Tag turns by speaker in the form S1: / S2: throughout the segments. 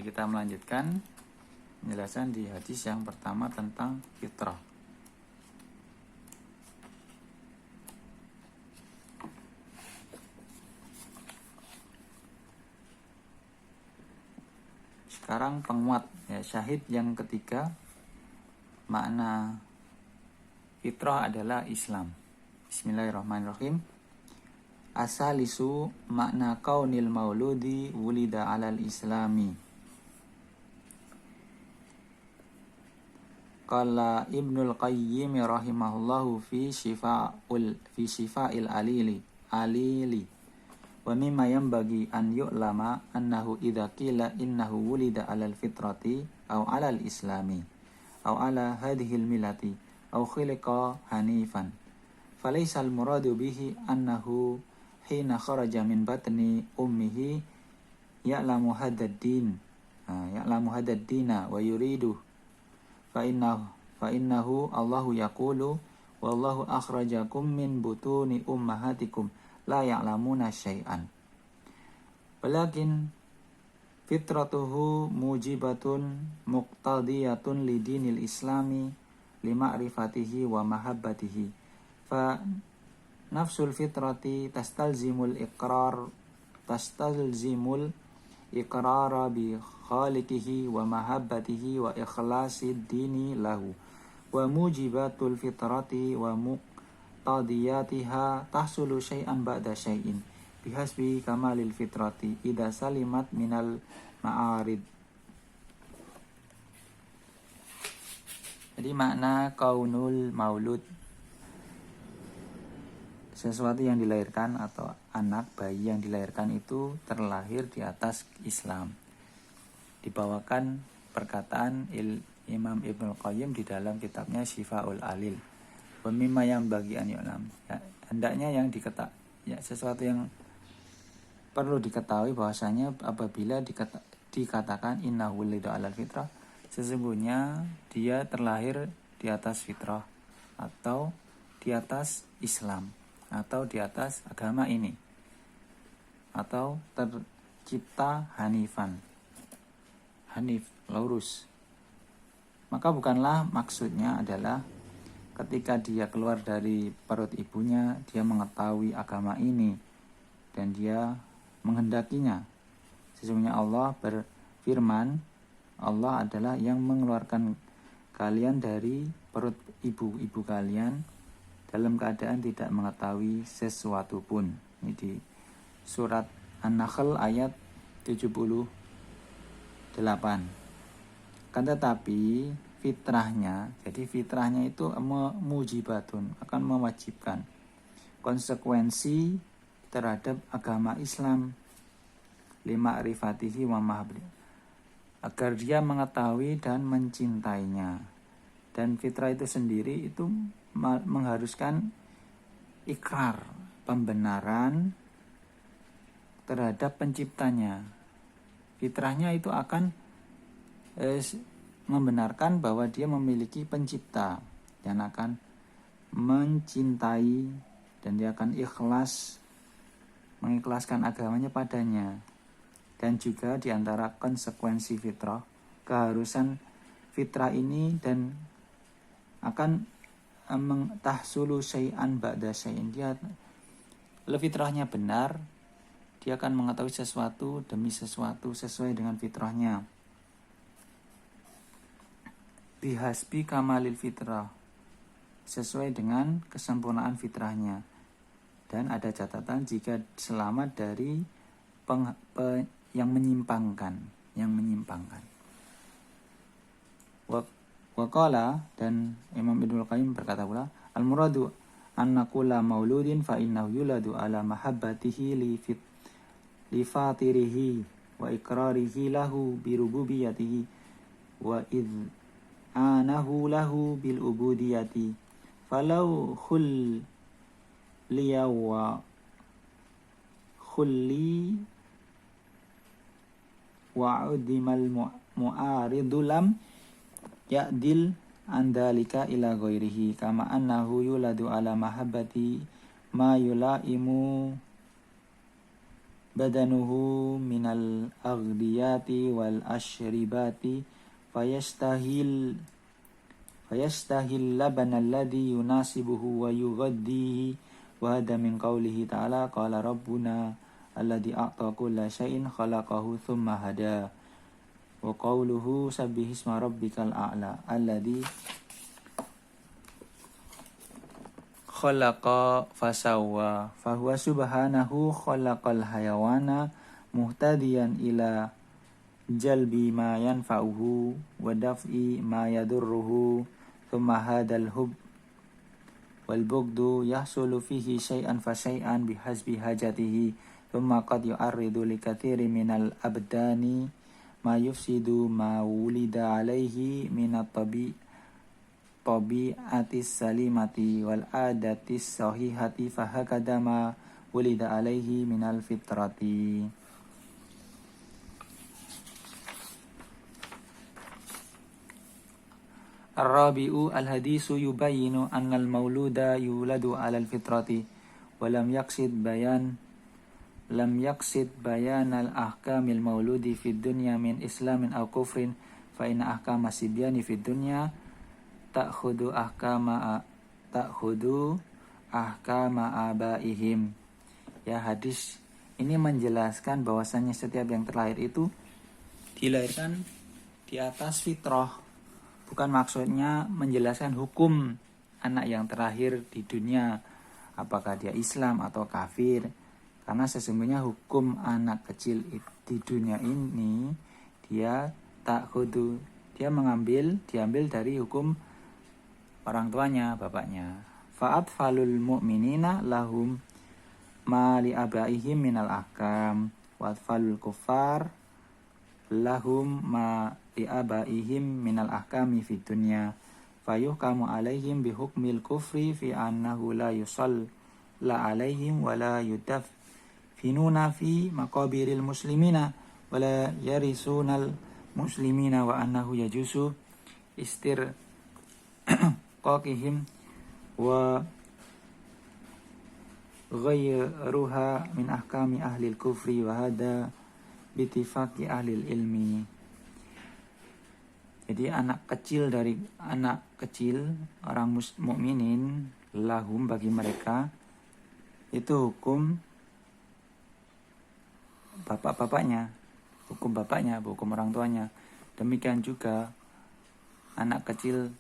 S1: Jadi kita melanjutkan penjelasan di hadis yang pertama tentang fitrah. Sekarang penguat ya, syahid yang ketiga, makna fitrah adalah Islam. Bismillahirrahmanirrahim. Asalisu makna kaunil mauludi wulida alal islami. Qala Ibnul Qayyim rahimahullahu fi Shifa'il alili wa mimma yanbaghi an yu'lama annahu idza qila innahu wulida alal fitrati aw alal islami aw ala hadhil millati aw khuliqa hanifan falaysa al muradu bihi annahu hina kharaja min batni ummihi ya'lamu hadad dina wa yuridu fa innahu Allahu yaqulu wallahu akhrajakum min butuni ummahatikum la ya'lamuna syai'an walakin fitratuhu mujibatun muqtadiyatun li dinil islami li ma'rifatihi wa mahabbatihi fa nafsul fitrati tastalzimul iqrara bi khaliqihi wa mahabbatihi wa ikhlasid dini lahu wa mujibatul fitrati wa muqtadiyatiha tahsulu syai'an ba'da syai'in bihasbi kamalil fitrati idza salimat minal ma'arid. Jadi makna kaunul maulud, sesuatu yang dilahirkan atau anak bayi yang dilahirkan itu terlahir di atas Islam. Dibawakan perkataan Imam Ibnul Qayyim di dalam kitabnya Shifa'ul Alil. Pemima yang bagi yu'lam. Ya, hendaknya yang sesuatu yang perlu diketahui bahwasanya apabila dikatakan innahu wulida alal fitrah, sesungguhnya dia terlahir di atas fitrah atau di atas Islam atau di atas agama ini atau tercipta hanifan, hanif, lurus. Maka bukanlah maksudnya adalah ketika dia keluar dari perut ibunya dia mengetahui agama ini dan dia menghendakinya. Sesungguhnya Allah berfirman, Allah adalah yang mengeluarkan kalian dari perut ibu-ibu kalian dalam keadaan tidak mengetahui sesuatu pun. Ini di surat An-Nahl ayat 78. Kan tetapi fitrahnya, jadi fitrahnya itu mujibatun, akan mewajibkan konsekuensi terhadap agama Islam lima rifatihi wa mahabri, agar dia mengetahui dan mencintainya. Dan fitrah itu sendiri itu mengharuskan ikrar, pembenaran terhadap penciptanya. Fitrahnya itu akan membenarkan bahwa dia memiliki pencipta dan akan mencintai dan dia akan mengikhlaskan agamanya padanya. Dan juga diantara konsekuensi fitrah, keharusan fitrah ini dan akan tahsulu syai'an ba'da syai'in. Dia fitrahnya benar, dia akan mengetahui sesuatu demi sesuatu sesuai dengan fitrahnya. Bihasbi kamalil fitrah, sesuai dengan kesempurnaan fitrahnya. Dan ada catatan jika selamat dari yang menyimpangkan. Waqala, dan Imam Ibnul Qayyim berkata pula, al-muradu anna kulla mauludin fa innahu yuladu ala mahabbatihi li fatirihi wa iqrarihi lahu bi rububiyyatihi wa anahu lahu bil ubudiyati falau khulliya wa udimal mu'aridu lam ya'dil andalika ila ghairihi kama annahu yuladu ala mahabbati ma yulaimu badanuhu minal aghdiyati wal ashribati fayastahil laban alladhi yunasibuhu wa yughaddihi wa hada min qawlihi ta'ala qala rabbuna alladhi a'ta kulla syai'in khalaqahu thumma hada wa qawluhu sabbihisma rabbikal a'la alladhi khalaqa fasawwa fahuwa subhanahu khalaqal hayawana muhtadiyan ila jalbi ma yanfa'uhu wa daf'i ma yadurruhu thumma hadal hub wal bughdu yahsulu fihi syai'an fa syai'an bihasbi hajatihi thumma qad yu'arridu li katsiri minal abdani ma yufsidu ma wulida alaihi minat tabi'atis salimati wal adatis sahihati fa hakada ma wulida alaihi minal fitrati. Ar-rabi'u al-hadisu yubayyinu anna al-mauluda yuladu 'ala al-fitrati wa lam yaqsid bayan al-ahkamil mauludi fid dunya min islamin aw kufrin fa inna ahkama sibyani fid dunya ta'khudu ahkama abaihim. Ya, hadis ini menjelaskan bahwasannya setiap yang terlahir itu dilahirkan di atas fitrah. Bukan maksudnya menjelaskan hukum anak yang terlahir di dunia, apakah dia Islam atau kafir. Karena sesungguhnya hukum anak kecil di dunia ini dia diambil dari hukum orang tuanya, bapaknya. Fa'atfalul mu'minina lahum ma li abaihim minal ahkam wa atfalul kuffar lahum ma li abaihim minal ahkami fid dunya fayuhkamu alaihim bihukmil kufri fi annahu la yusalla alaihim wa la yudaffinuna fi maqabiril muslimina wa la yarisunal muslimina wa annahu yajusu istirqaqihim wa ghayruha min ahkami ahlil kufri wa hada bitifaqi ahlil ilmi. Jadi anak kecil orang mukminin lahum bagi mereka itu hukum bapaknya, hukum orang tuanya. Demikian juga anak kecilnya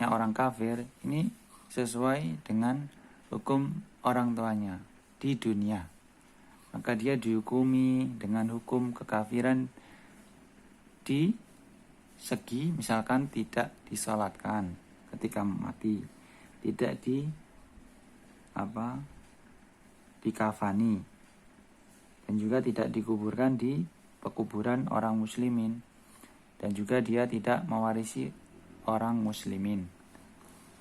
S1: orang kafir ini sesuai dengan hukum orang tuanya di dunia. Maka dia dihukumi dengan hukum kekafiran di segi misalkan tidak disolatkan ketika mati, tidak dikafani, dan juga tidak dikuburkan di pekuburan orang muslimin, dan juga dia tidak mewarisi orang muslimin,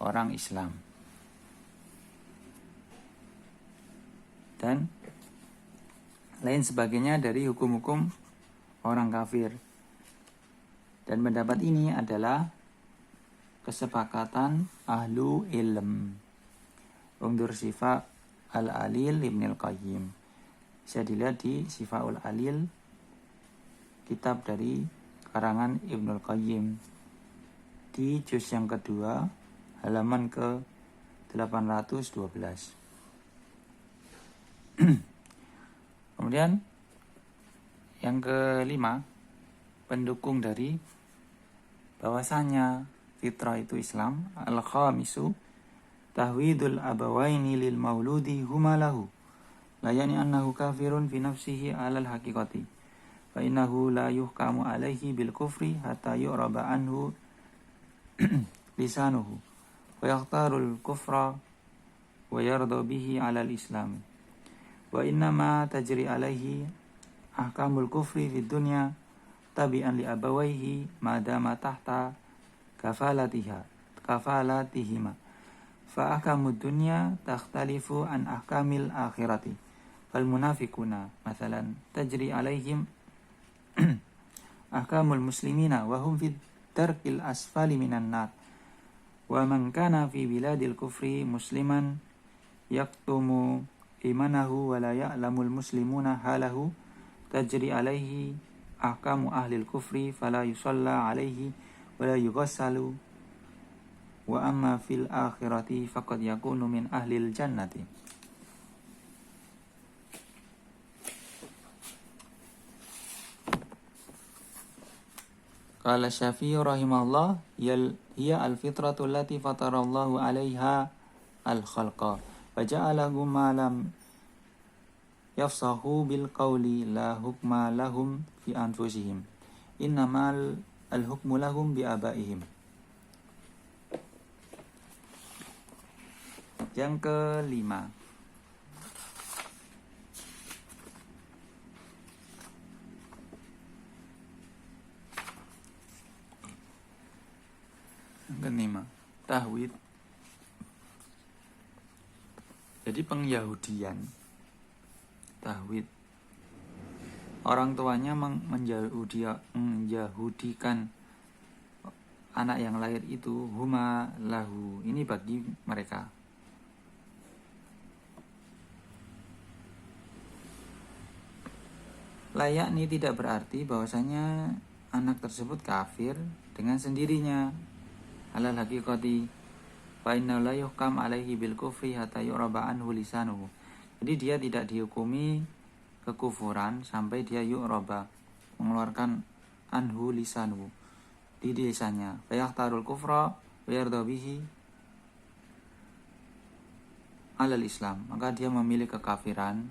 S1: orang Islam. Dan lain sebagainya dari hukum-hukum orang kafir. Dan pendapat ini adalah kesepakatan ahlu ilm. Undur Sifa al-Alil Ibn al-Qayyim. Bisa dilihat di Sifaul Alil, kitab dari karangan Ibn al-Qayyim, di juz yang kedua, halaman ke 812. Kemudian yang kelima, pendukung dari bahwasanya fitrah itu Islam. Al-khamisu tahwidul abawaini lil mauludi humalahu la yani annahu kafirun fi nafsihi alal haqiqati fa innahu la yuhkamu alaihi bil kufri hatta yu'raba anhu lisanuhu wa yakhtarul kufra wa yarda bihi alal islami wa innama tajri alaihi ahkamul kufri fid dunya tabi'an li abawaihi madama tahta kafalatihima fa ahkamud dunya takhtalifu an ahkamil akhirati fal munafiquna mathalan tajri alaihim ahkamul muslimina wa hum fid darkil asfali minan nar wa man kana fi biladil kufri musliman yaktumu imanahu wa la ya'lamul muslimuna halahu tajri alaihi ahkamu ahlil kufri fala yusalla alaihi wa la yughassalu wa amma fil akhirati faqad yakunu min ahlil jannati. Qala Syafi'i rahimahullah hiya al-fitratu allati fatarallahu 'alaiha al-khalqa wa ja'alahu ma lam yafsahu bil qawli la hukma lahum fi anfusihim innamal al-hukmu lahum bi abaihim. Yang kelima, tahwid. Jadi pengyahudian, tahwid. Orang tuanya menyahudikan anak yang lahir itu huma lahu, ini bagi mereka. Layak ini tidak berarti bahwasanya anak tersebut kafir dengan sendirinya. Alal haqiqati fa inna la yuhkam alaihi bil kufri hatta yu'raba anhu lisanuhu. Jadi dia tidak dihukumi kekufuran sampai dia yu'raba, mengeluarkan anhu lisanuhu, di lisannya. Fa yahtarul kufra wa yarda bihi alal Islam. Maka dia memilih kekafiran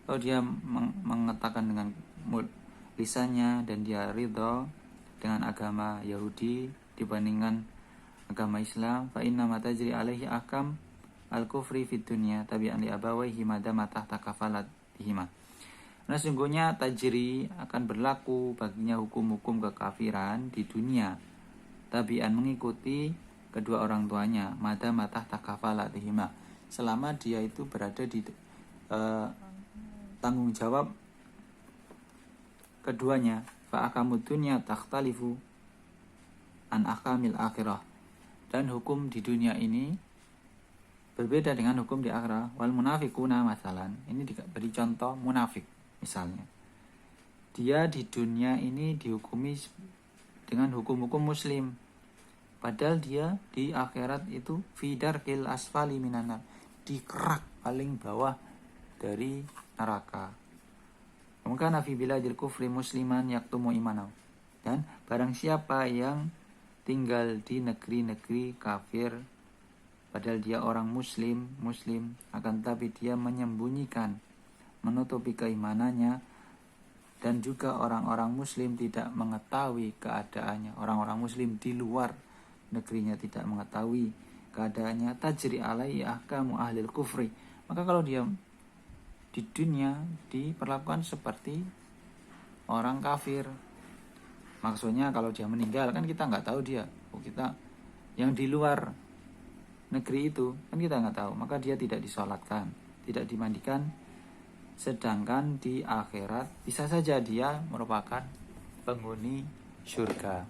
S1: atau dia mengatakan dengan lisannya dan dia ridha dengan agama Yahudi dibandingkan agama Islam. Fa inna ma tajri alaihi ahkam al-kufri fid dunya tabi'an li abawaihi madama tahta kafalatihima. Nah, sungguhnya tajri akan berlaku baginya hukum-hukum kekafiran di dunia tabi'an mengikuti kedua orang tuanya madama tahta kafalatihima, selama dia itu berada di tanggung jawab keduanya. Fa ahkamud dunya takhtalifu an ahkamil akhirah. Dan hukum di dunia ini berbeda dengan hukum di akhirat. Wal munafiquna masalan. Ini diberi contoh munafik misalnya. Dia di dunia ini dihukumi dengan hukum-hukum muslim. Padahal dia di akhirat itu fidarkil asfali minanar, di kerak paling bawah dari neraka. Maka nafi biladil kufri musliman yaktumu imanahu. Dan barang siapa yang tinggal di negeri-negeri kafir padahal dia orang muslim akan tapi dia menyembunyikan, menutupi keimanannya, dan juga orang-orang muslim tidak mengetahui keadaannya. Orang-orang muslim di luar negerinya tidak mengetahui keadaannya. Tajri alaihi ahkamu ahlil kufri. Maka kalau dia di dunia diperlakukan seperti orang kafir. Maksudnya kalau dia meninggal kan kita nggak tahu dia, kita yang di luar negeri itu kan kita nggak tahu, maka dia tidak disolatkan, tidak dimandikan. Sedangkan di akhirat bisa saja dia merupakan penghuni surga.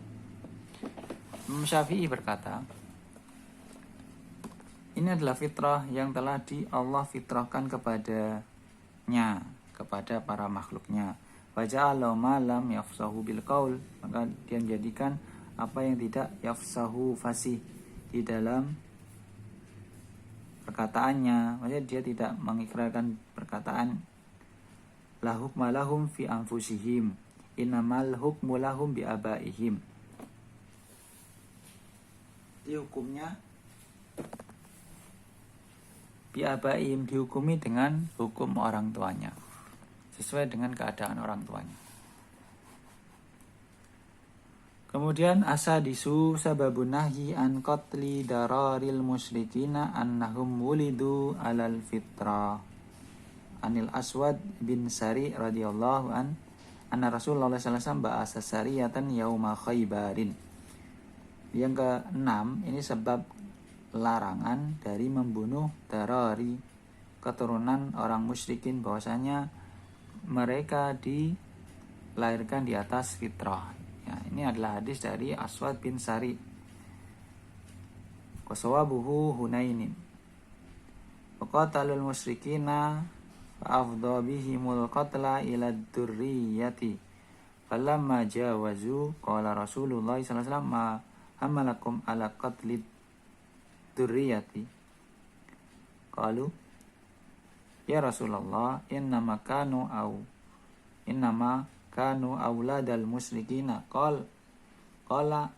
S1: Imam Syafi'i berkata, ini adalah fitrah yang telah Allah fitrahkan kepada para makhluknya. Waja'alau malam yafsahu bil qaul, maka dia menjadikan apa yang tidak yafsahu fasih di dalam perkataannya. Maksudnya dia tidak mengikrarkan perkataan la hukma lahum fi anfusihim innamal hukmu lahum bi abaihim. Di hukumnya bi abaihim, dihukumi dengan hukum orang tuanya, sesuai dengan keadaan orang tuanya. Kemudian asadisu sababun nahyi an qatli dararil musyrikina annahum wulidu alal fitrah. Anil Aswad bin Sari radhiyallahu anna Rasulullah sallallahu alaihi wasallam ba'asa sariyatan yauma Khaybarin. Yang keenam, ini sebab larangan dari membunuh darari keturunan orang musyrikin, bahwasanya mereka dilahirkan di atas fitrah. Ya, ini adalah hadis dari Aswad bin Sari. Qasawabuhu Hunainin. Waqatalul musyrikina فأفضى بهم القتل إلى الذرية فلما جاوزوا قال رسول الله صلى الله عليه وسلم ما حملكم على قتل الذرية قالوا يا رسول الله إنما كانوا أولاد المشركين قال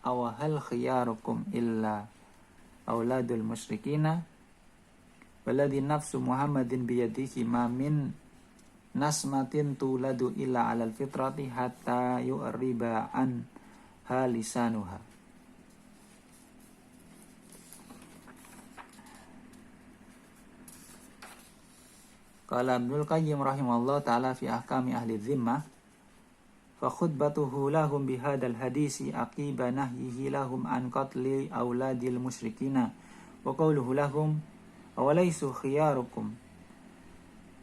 S1: أو هل خياركم إلا أولاد المشركين والذي نفس محمد بيده ما من نسمة تولد إلا على الفطرة حتى يؤرب عنها لسانها. Qala Ibnul Qayyim rahimahullah ta'ala fi ahkami ahli dhimmah fa khutbatuhu lahum bihadal hadisi aqiba nahyihi lahum an qatli auladil musyrikina wa qawluhu lahum awalaysu khiyarukum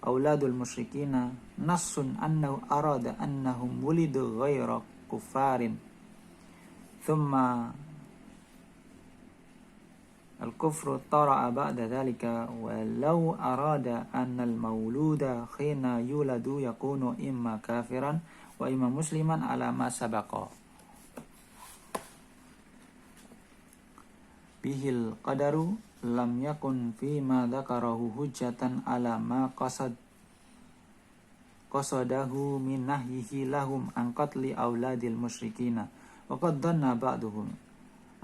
S1: auladul musyrikina nassun annahu arada annahum wulidu ghaira kufarin thumma al-kufru tara'a ba'da dhalika walau arada annal mauluda khina yuladu yakunu imma kafiran wa imma musliman ala ma sabaqa bihil qadaru lam yakun fi ma dzakarahu hujjatan ala ma qasadahu min nahyihi lahum an qatli auladil musyrikina wa qad dhanna ba'duhum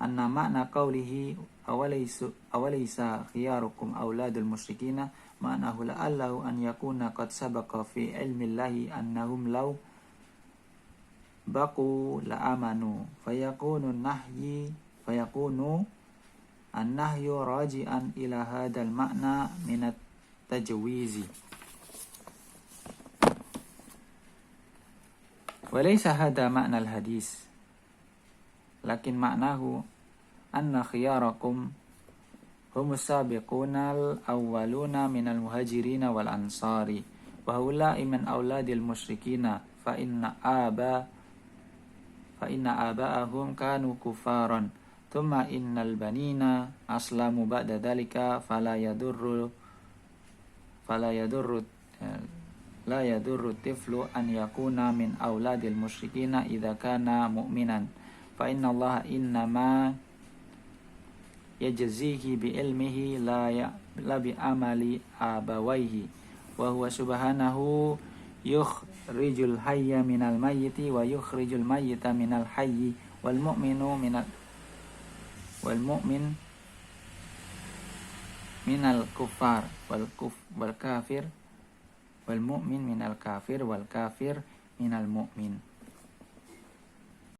S1: anna ma'na qawlihi awalaysa khiyarukum auladul musyrikina ma'nahu la'allahu an yakuna qad sabaqa fi ilmi llahi annahum law baqu la'amanu fayakunu an-nahyu raji'an ila hadal ma'na minat tajwizi walaysa hada ma'na al-hadis lakin ma'nahu anna khiyarakum humus sabiqunal awwaluna minal muhajirina wal ansari wa haula'i min auladil musyrikina fa inna aba'ahum kanu kufaran thumma innal banina aslamu ba'da dhalika la yadurru tiflu an yakuna min auladil musyrikina idza kana mu'minan fa inna allaha innama yajzihi bi ilmihi la bi amali abawaihi wa huwa subhanahu yukhrijul hayya minal mayyiti wa yukhrijul mayyita minal hayyi wal mu'min minal kufar wal kafir wal mu'min minal kafir wal kafir minal mu'min.